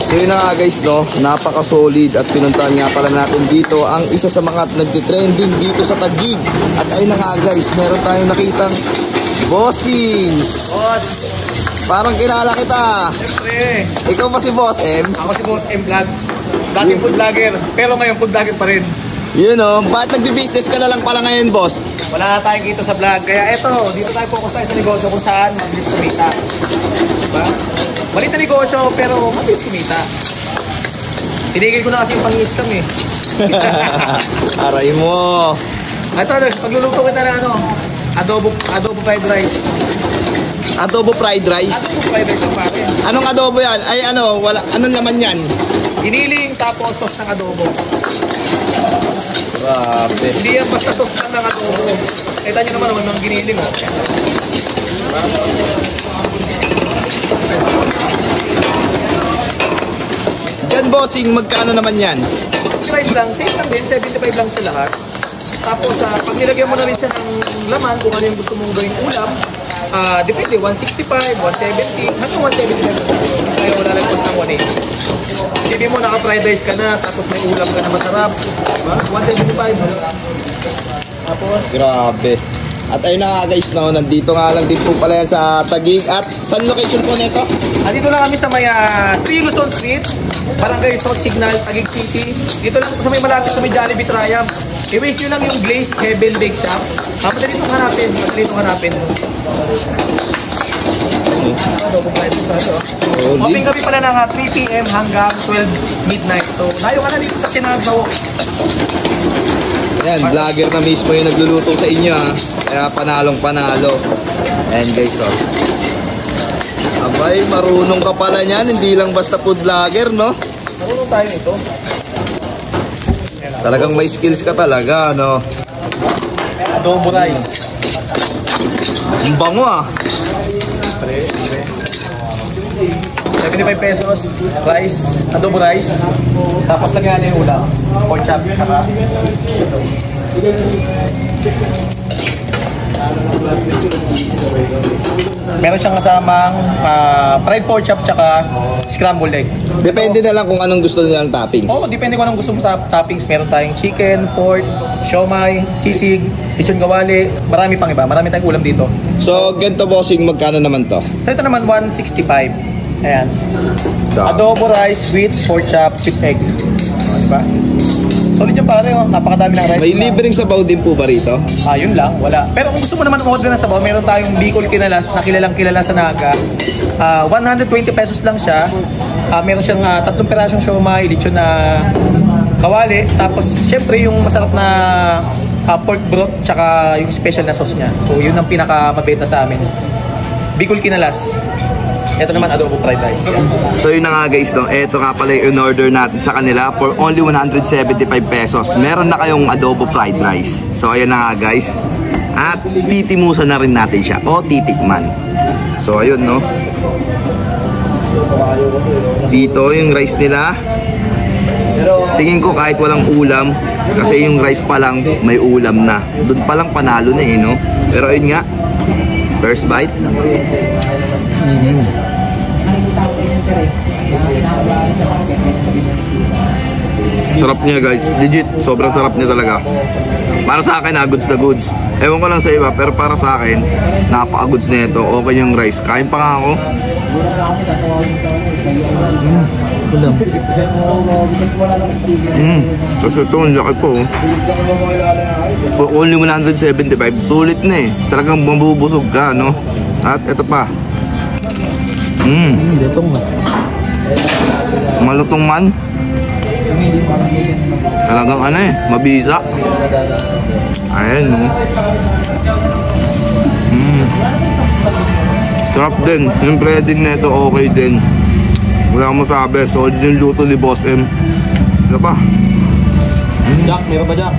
So yun na nga guys, no, napaka-solid at pinuntahan nga pala natin dito ang isa sa mga nagtitrending dito sa Taguig. At ayun na nga guys, meron tayong nakitang bossing. Boss! Parang kilala kita. Siyempre. Ikaw ba si Boss M? Ako si Boss M Vlogs. Dating food vlogger, pero ngayon food vlogger pa rin. Yun o, bakit nagbi-business ka na lang pala ngayon, boss? Wala na tayong kita sa vlog. Kaya eto, dito tayo focus tayo sa negosyo kung saan mabilis kumita. Diba? Malit na negosyo, pero mabilis kumita. Tinigil ko na kasi yung pang-scam eh. Aray mo. Ito, pagluluto kita na adobo fried rice. Adobo fried rice? Adobo fried rice ang pake. Anong adobo yan? Ay anong laman yan? Giniling tapos sauce ng adobo. Grabe. Hindi yan basta sauce lang ng adobo. Kita nyo naman ng giniling oh. Yan bossing, magkano naman yan? Price lang, same lang din, 75 lang sa lahat. Tapos pag nilagyan mo na rin siya ng laman, kung ano yung gusto mong gawing ulam, depende, 165, 170, hanggang 170 tayo wala nagpas ng 180. Isipin mo, naka-fried rice ka na, tapos may ulam ka na masarap, diba? 175. Tapos, grabe. At ayun na nga guys, no, nandito nga lang din po pala yan sa Taguig. At saan location po nito? dito lang kami sa may 3 Luzon Street, Barangay South Signal, Taguig City. Dito lang sa may malapit sa may Jollibee Triumph. I-waste nyo lang yung Glaze Heaven Bake Shop. Madali itong hanapin. Open kami pala ng 3 PM hanggang 12 midnight. So, layo ka na dito sa Sinagaw. Ayan, vlogger na mismo yung nagluluto sa inyo ha. Kaya panalong panalo. Ayan guys oh. Abay, marunong ka pala niyan. Hindi lang basta food vlogger, no? Marunong tayo nito. Talagang may skills ka talaga, no? Adobo rice. Ang bango ah. 75 pesos, rice, adobo rice. Tapos lagyan natin yung ulam. Pork chop, saka ito. Meron siyang kasamang fried pork chop tsaka scrambled egg. Depende na lang kung anong gusto nilang toppings. Oo, depende kung anong gusto mong toppings. Meron tayong chicken, pork, siomai, sisig, lechon kawali, marami pang iba. Marami tayong ulam dito. So, ganito bossing, magkano naman to? So ito naman 165. Ayan. Adobo rice with pork chop with egg. Diba? Solid yung pare, oh. Napakadami ng rice. May libreng sabaw din po ba rito? Yun lang, wala. Pero kung gusto mo naman order ng sabaw, meron tayong Bicol Kinalas na kilalang kilala sa Naga. 120 pesos lang siya. Meron siyang 3 pirasong siomai, lechon na kawali. Tapos, syempre, yung masarap na pork broth, tsaka yung special na sauce niya. So, yun ang pinakamabenta sa amin. Bicol Kinalas. Ito naman adobo fried rice. So yun na nga guys, no? Ito nga pala yung in-order natin sa kanila for only 175 pesos. Meron na kayong adobo fried rice. So ayan na nga guys. At titimusan na rin natin siya o titikman. So ayun, no? Dito yung rice nila. Tingin ko kahit walang ulam, kasi yung rice pa lang may ulam na. Doon pa lang panalo na eh, no? Pero ayun nga, first bite. Sarap niya guys, legit, sobrang sarap niya talaga. Para sa akin, goods na goods. Ewan ko lang sa iba, pero para sa akin, napaka-goods na ito. Okay yung rice, kain pa nga ako. Kasi ito, ang laki po. For only 175, sulit na eh. Talagang mabubusog ka, no? At ito pa. Lutong ba? Malutong man. Talagang ano eh, mabisa. Ayan, no? Sarap din. Yung breading na ito, okay din. Wala akong masabi. Solid yung luto ni Boss M. Ano pa? Jack, meron ba Jack?